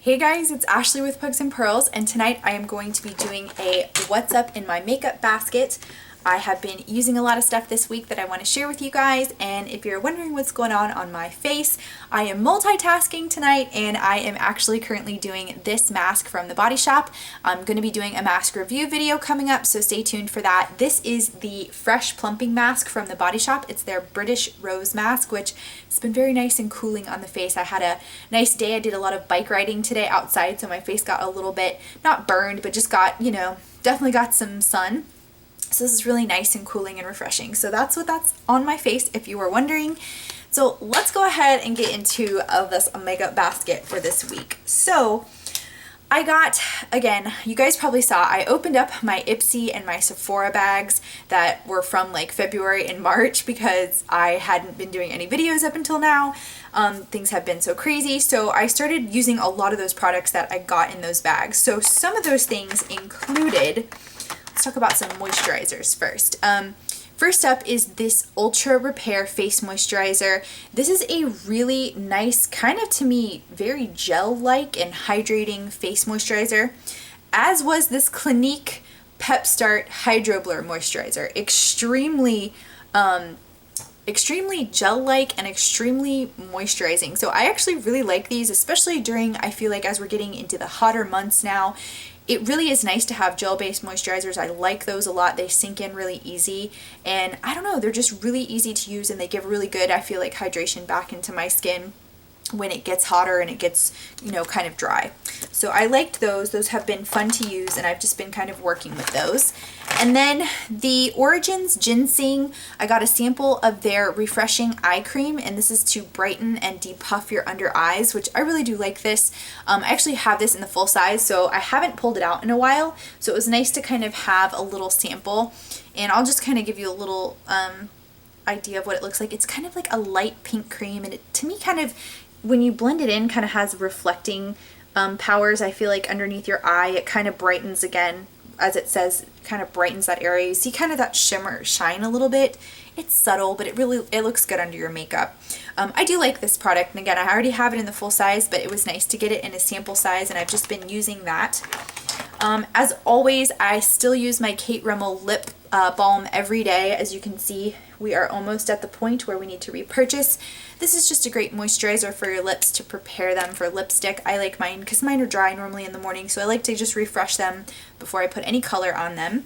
Hey guys, it's Ashley with Pugs and Pearls, and tonight I am going to be doing a what's up in my makeup basket. I have been using a lot of stuff this week that I want to share with you guys, and if you're wondering what's going on my face, I am multitasking tonight, and I am actually currently doing this mask from the Body Shop. I'm going to be doing a mask review video coming up, so stay tuned for that. This is the Fresh Plumping mask from the Body Shop. It's their British Rose mask, which has been very nice and cooling on the face. I had a nice day. I did a lot of bike riding today outside, so my face got a little bit, not burned, but just got, definitely got some sun. So this is really nice and cooling and refreshing. So that's on my face, if you were wondering. So let's go ahead and get into this makeup basket for this week. So I got, again, you guys probably saw, I opened up my Ipsy and my Sephora bags that were from like February and March because I hadn't been doing any videos up until now. Things have been so crazy. So I started using a lot of those products that I got in those bags. So some of those things included, let's talk about some moisturizers first. First up is this Ultra Repair Face Moisturizer. This is a really nice, kind of to me, very gel-like and hydrating face moisturizer, as was this Clinique Pep Start Hydro Blur Moisturizer. Extremely gel-like and extremely moisturizing. So I actually really like these, especially during, I feel like as we're getting into the hotter months now. It really is nice to have gel-based moisturizers. I like those a lot. They sink in really easy, and I don't know, they're just really easy to use, and they give really good, I feel like, hydration back into my skin when it gets hotter and it gets, kind of dry. So I liked those. Those have been fun to use, and I've just been kind of working with those. And then the Origins GinZing, I got a sample of their refreshing eye cream, and this is to brighten and depuff your under eyes, which I really do like this. I actually have this in the full size, so I haven't pulled it out in a while, so it was nice to kind of have a little sample, and I'll just kind of give you a little idea of what it looks like. It's kind of like a light pink cream, and it, to me, kind of, when you blend it in, kind of has reflecting powers. I feel like underneath your eye, it kind of brightens again, as it says, kind of brightens that area. You see kind of that shimmer shine a little bit. It's subtle, but it looks good under your makeup. I do like this product, and again, I already have it in the full size, but it was nice to get it in a sample size, and I've just been using that. As always, I still use my Kate Rimmel lip balm every day. As you can see, we are almost at the point where we need to repurchase. This is just a great moisturizer for your lips to prepare them for lipstick. I like mine because mine are dry normally in the morning, so I like to just refresh them before I put any color on them.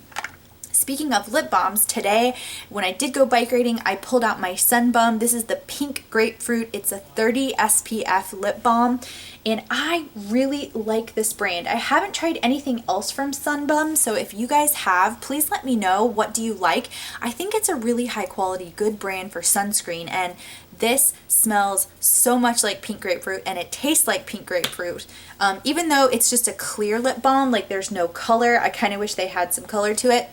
Speaking of lip balms, today when I did go bike riding, I pulled out my Sun Bum. This is the Pink Grapefruit. It's a 30 SPF lip balm, and I really like this brand. I haven't tried anything else from Sun Bum, so if you guys have, please let me know. What do you like? I think it's a really high quality, good brand for sunscreen, and this smells so much like pink grapefruit, and it tastes like pink grapefruit. Even though it's just a clear lip balm, like there's no color, I kind of wish they had some color to it.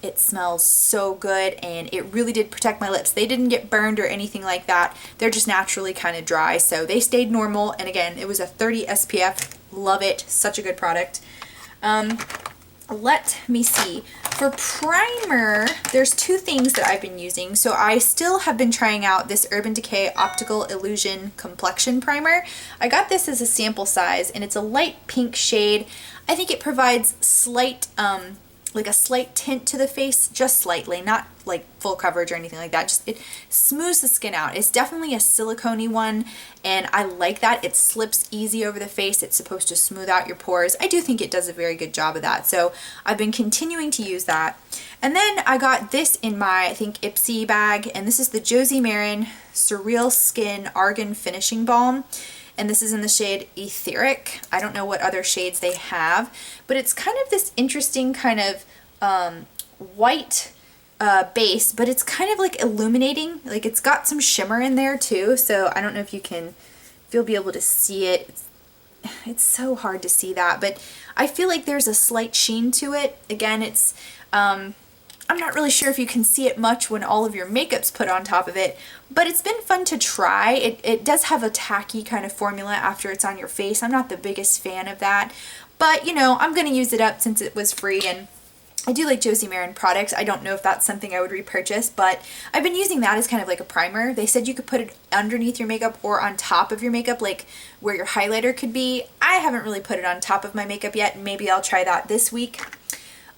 It smells so good, and it really did protect my lips. They didn't get burned or anything like that. They're just naturally kind of dry, so they stayed normal. And again, it was a 30 SPF. Love it. Such a good product. Let me see. For primer, there's two things that I've been using. So I still have been trying out this Urban Decay Optical Illusion Complexion Primer. I got this as a sample size, and it's a light pink shade. I think it provides slight like a slight tint to the face, just slightly, not like full coverage or anything like that. Just it smooths the skin out. It's definitely a silicone-y one, and I like that. It slips easy over the face. It's supposed to smooth out your pores. I do think it does a very good job of that, so I've been continuing to use that. And then I got this in my, I think, Ipsy bag, and this is the Josie Maran Surreal Skin Argan Finishing Balm. And this is in the shade Etheric. I don't know what other shades they have, but it's kind of this interesting kind of white base, but it's kind of like illuminating. Like it's got some shimmer in there too, so I don't know if you'll be able to see it. It's so hard to see that, but I feel like there's a slight sheen to it. Again, it's I'm not really sure if you can see it much when all of your makeup's put on top of it, but it's been fun to try. It does have a tacky kind of formula after it's on your face. I'm not the biggest fan of that, but I'm going to use it up since it was free, and I do like Josie Maran products. I don't know if that's something I would repurchase, but I've been using that as kind of like a primer. They said you could put it underneath your makeup or on top of your makeup, like where your highlighter could be. I haven't really put it on top of my makeup yet. Maybe I'll try that this week.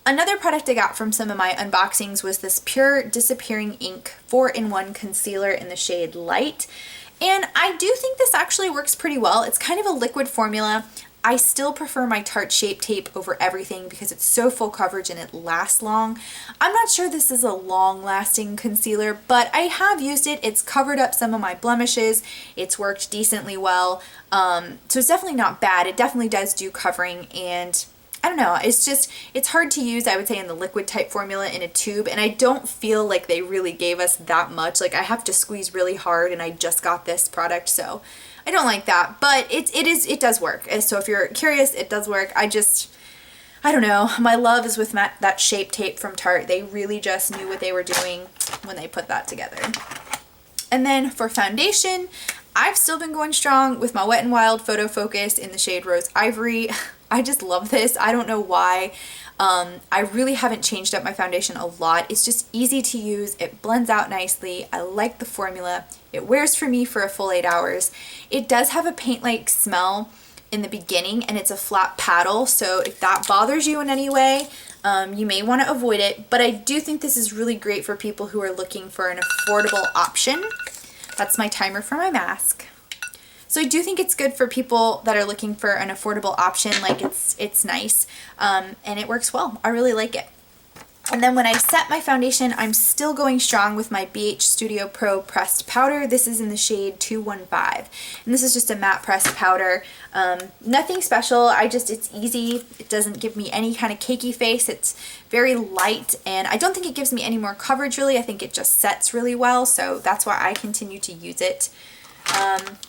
Another product I got from some of my unboxings was this Pure Disappearing Ink 4-in-1 Concealer in the shade Light. And I do think this actually works pretty well. It's kind of a liquid formula. I still prefer my Tarte Shape Tape over everything because it's so full coverage and it lasts long. I'm not sure this is a long-lasting concealer, but I have used it. It's covered up some of my blemishes. It's worked decently well. So it's definitely not bad. It definitely does do covering, and I don't know, it's hard to use, I would say, in the liquid type formula in a tube, and I don't feel like they really gave us that much. Like, I have to squeeze really hard, and I just got this product, so I don't like that, but it does work. So if you're curious, it does work. I don't know, my love is with that Shape Tape from Tarte. They really just knew what they were doing when they put that together. And then for foundation, I've still been going strong with my Wet n Wild Photo Focus in the shade Rose Ivory. I just love this. I don't know why. I really haven't changed up my foundation a lot. It's just easy to use. It blends out nicely. I like the formula. It wears for me for a full 8 hours. It does have a paint-like smell in the beginning, and it's a flat paddle, so if that bothers you in any way, you may want to avoid it. But I do think this is really great for people who are looking for an affordable option. That's my timer for my mask. So I do think it's good for people that are looking for an affordable option. Like, it's nice, and it works well. I really like it. And then when I set my foundation, I'm still going strong with my BH Studio Pro pressed powder. This is in the shade 215, and this is just a matte pressed powder. Nothing special. It's easy. It doesn't give me any kind of cakey face. It's very light, and I don't think it gives me any more coverage really. I think it just sets really well, so that's why I continue to use it.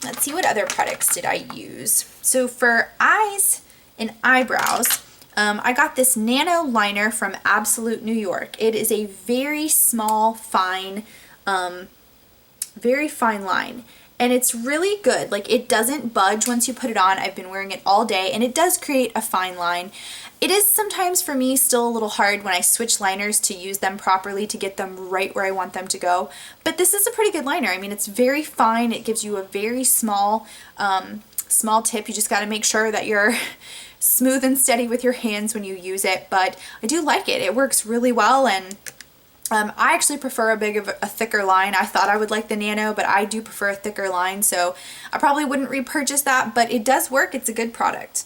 Let's see, what other products did I use? So for eyes and eyebrows, I got this nano liner from Absolute New York. It is a very small, fine, very fine line. And it's really good. Like, it doesn't budge once you put it on. I've been wearing it all day, and it does create a fine line. It is sometimes for me still a little hard when I switch liners to use them properly to get them right where I want them to go. But this is a pretty good liner. I mean, it's very fine. It gives you a very small, small tip. You just got to make sure that you're smooth and steady with your hands when you use it. But I do like it. It works really well, and I actually prefer a thicker line. I thought I would like the nano, but I do prefer a thicker line, so I probably wouldn't repurchase that, but it does work. It's a good product.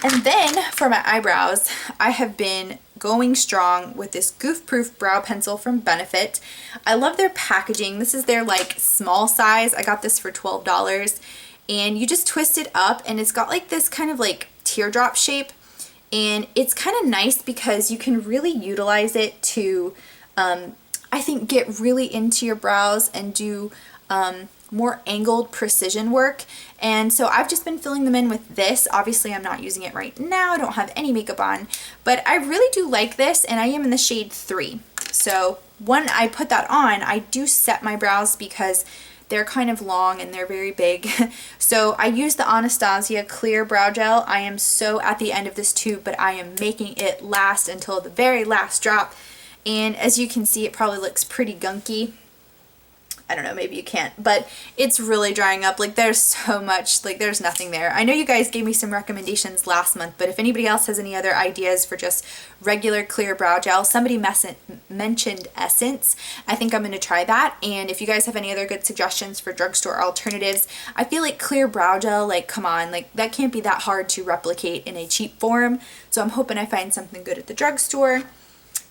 And then for my eyebrows, I have been going strong with this Goof Proof brow pencil from Benefit. I love their packaging. This is their like small size. I got this for $12, and you just twist it up, and it's got like this kind of like teardrop shape, and it's kind of nice because you can really utilize it to I think get really into your brows and do more angled precision work. And so I've just been filling them in with this. Obviously I'm not using it right now. I don't have any makeup on, but I really do like this, and I am in the shade 3. So when I put that on, I do set my brows because they're kind of long and they're very big. So I use the Anastasia Clear Brow Gel. I am so at the end of this tube, but I am making it last until the very last drop. And as you can see, it probably looks pretty gunky. I don't know, maybe you can't, but it's really drying up. Like, there's so much, like there's nothing there. I know you guys gave me some recommendations last month, but if anybody else has any other ideas for just regular clear brow gel, somebody mentioned Essence. I think I'm going to try that. And if you guys have any other good suggestions for drugstore alternatives, I feel like clear brow gel, like, come on, like that can't be that hard to replicate in a cheap form. So I'm hoping I find something good at the drugstore.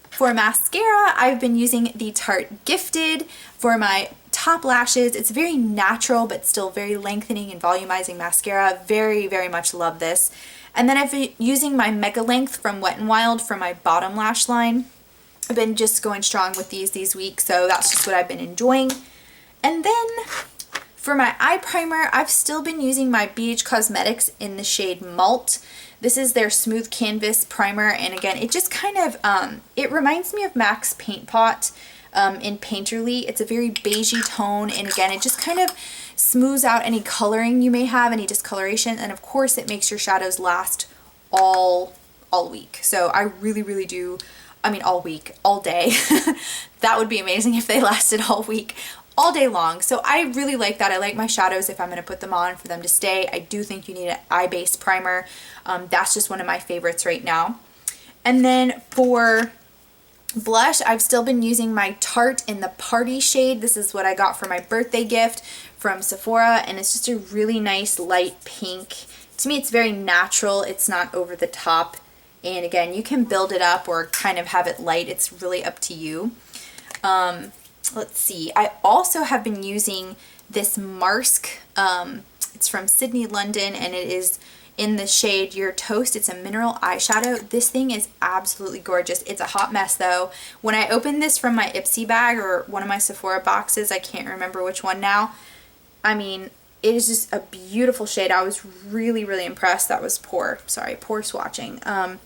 For mascara, I've been using the Tarte Gifted for my top lashes. It's very natural but still very lengthening and volumizing mascara. Very, very much love this. And then I've been using my Mega Length from Wet n Wild for my bottom lash line. I've been just going strong with these weeks, so that's just what I've been enjoying. And then for my eye primer, I've still been using my BH Cosmetics in the shade Malt. This is their Smooth Canvas Primer, and again, it just kind of, it reminds me of MAC's Paint Pot in Painterly. It's a very beigey tone, and again, it just kind of smooths out any coloring you may have, any discoloration, and of course, it makes your shadows last all week. So I really, really do I mean all week, all day. That would be amazing if they lasted all week, all day long. So I really like that. I like my shadows if I'm going to put them on for them to stay. I do think you need an eye-based primer. That's just one of my favorites right now. And then for blush, I've still been using my Tarte in the Party shade. This is what I got for my birthday gift from Sephora, and it's just a really nice light pink. To me, it's very natural. It's not over the top. And again, you can build it up or kind of have it light. It's really up to you. Let's see. I also have been using this Marsk. It's from Sydney, London, and it is in the shade Your Toast. It's a mineral eyeshadow. This thing is absolutely gorgeous. It's a hot mess though. When I opened this from my Ipsy bag or one of my Sephora boxes, I can't remember which one now. I mean, it is just a beautiful shade. I was really, really impressed. That was poor swatching.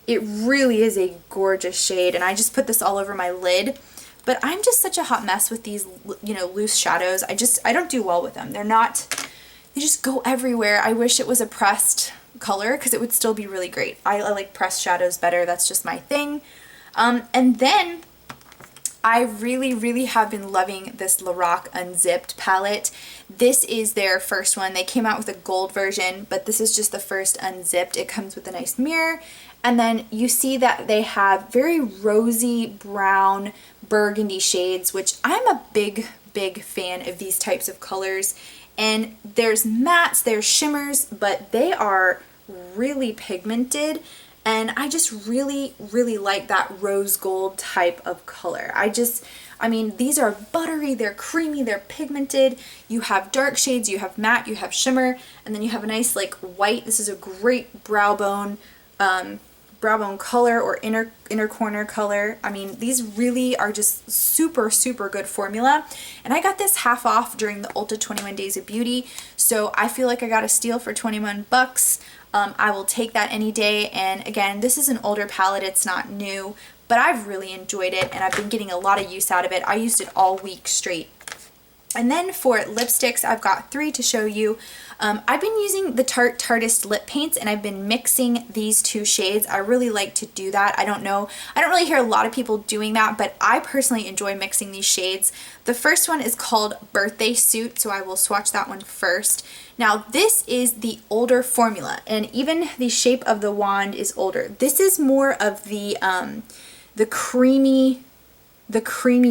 It really is a gorgeous shade, and I just put this all over my lid. But I'm just such a hot mess with these, you know, loose shadows. I don't do well with them. They just go everywhere. I wish it was a pressed color because it would still be really great. I like pressed shadows better. That's just my thing. And then I really, really have been loving this Lorac Unzipped palette. This is their first one. They came out with a gold version, but this is just the first unzipped. It comes with a nice mirror. And then you see that they have very rosy brown burgundy shades, which I'm a big, big fan of these types of colors. And there's mattes, there's shimmers, but they are really pigmented. And I just really, really like that rose gold type of color. I mean, these are buttery, they're creamy, they're pigmented. You have dark shades, you have matte, you have shimmer, and then you have a nice like white. This is a great brow bone color or inner corner color. I mean, these really are just super, super good formula. And I got this half off during the Ulta 21 Days of Beauty. So I feel like I got a steal for 21 bucks. I will take that any day. And again, this is an older palette. It's not new, but I've really enjoyed it and I've been getting a lot of use out of it. I used it all week straight. And then for lipsticks, I've got 3 to show you. I've been using the Tarte Tarteist lip paints and I've been mixing these 2 shades. I really like to do that. I don't really hear a lot of people doing that, but I personally enjoy mixing these shades. The first one is called Birthday Suit, so I will swatch that one first. Now this is the older formula, and even the shape of the wand is older. This is more of the creamy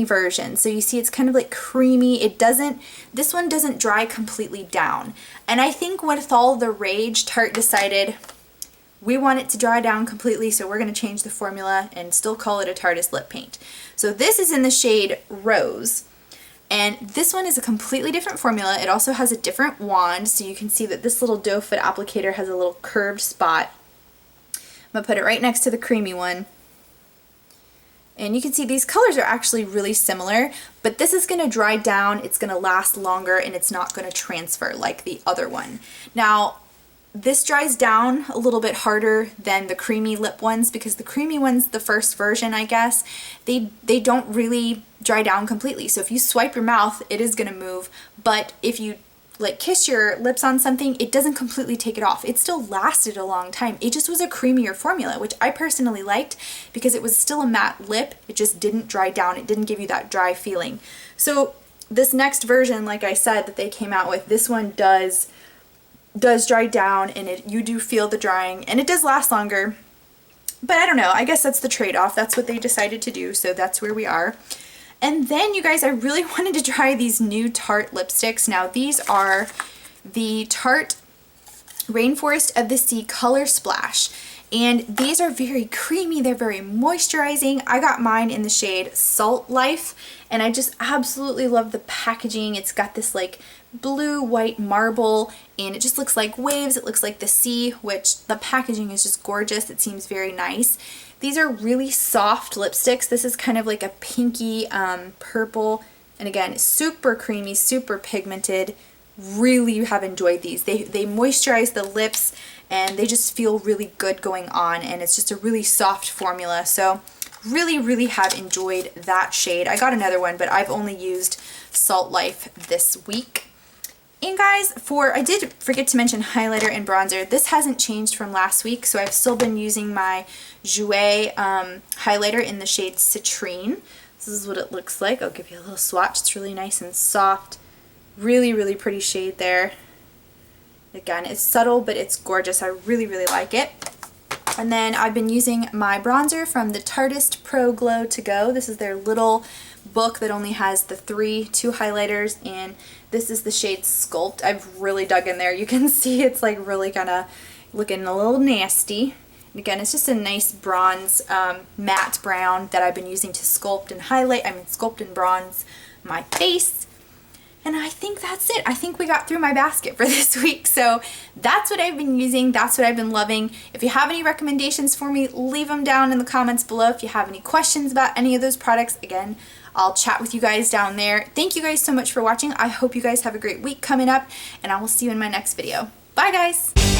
version. So you see it's kind of like creamy. This one doesn't dry completely down. And I think with all the rage, Tarte decided we want it to dry down completely, so we're going to change the formula and still call it a Tarteist lip paint. So this is in the shade Rose. And this one is a completely different formula. It also has a different wand, so you can see that this little doe foot applicator has a little curved spot. I'm going to put it right next to the creamy one. And you can see these colors are actually really similar, but this is going to dry down, it's going to last longer, and it's not going to transfer like the other one. Now, this dries down a little bit harder than the creamy lip ones because the creamy ones, the first version, I guess, they don't really dry down completely. So if you swipe your mouth, it is going to move, but if you like kiss your lips on something, it doesn't completely take it off. It still lasted a long time. It just was a creamier formula, which I personally liked because it was still a matte lip. It just didn't dry down. It didn't give you that dry feeling. So this next version, like I said, that they came out with, this one does dry down, and you do feel the drying, and it does last longer. But I don't know, I guess that's the trade-off. That's what they decided to do, so that's where we are. And then, you guys, I really wanted to try these new Tarte lipsticks. Now, these are the Tarte Rainforest of the Sea Color Splash. And these are very creamy, they're very moisturizing. I got mine in the shade Salt Life, and I just absolutely love the packaging. It's got this like blue-white marble, and it just looks like waves. It looks like the sea, which the packaging is just gorgeous. It seems very nice. These are really soft lipsticks. This is kind of like a pinky purple, and again, super creamy, super pigmented. Really have enjoyed these. They moisturize the lips, and they just feel really good going on, and it's just a really soft formula. So really have enjoyed that shade. I got another one, but I've only used Salt Life this week. And guys, I did forget to mention highlighter and bronzer. This hasn't changed from last week, so I've still been using my Jouer highlighter in the shade Citrine. This is what it looks like. I'll give you a little swatch. It's really nice and soft. Really, really pretty shade there. Again, it's subtle, but it's gorgeous. I really, really like it. And then I've been using my bronzer from the Tarteist Pro Glow To Go. This is their little book that only has the two highlighters, and this is the shade Sculpt. I've really dug in there. You can see it's like really kind of looking a little nasty. And again, it's just a nice bronze matte brown that I've been using to sculpt and bronze my face. And I think that's it. I think we got through my basket for this week. So that's what I've been using. That's what I've been loving. If you have any recommendations for me, leave them down in the comments below. If you have any questions about any of those products, again, I'll chat with you guys down there. Thank you guys so much for watching. I hope you guys have a great week coming up, and I will see you in my next video. Bye, guys.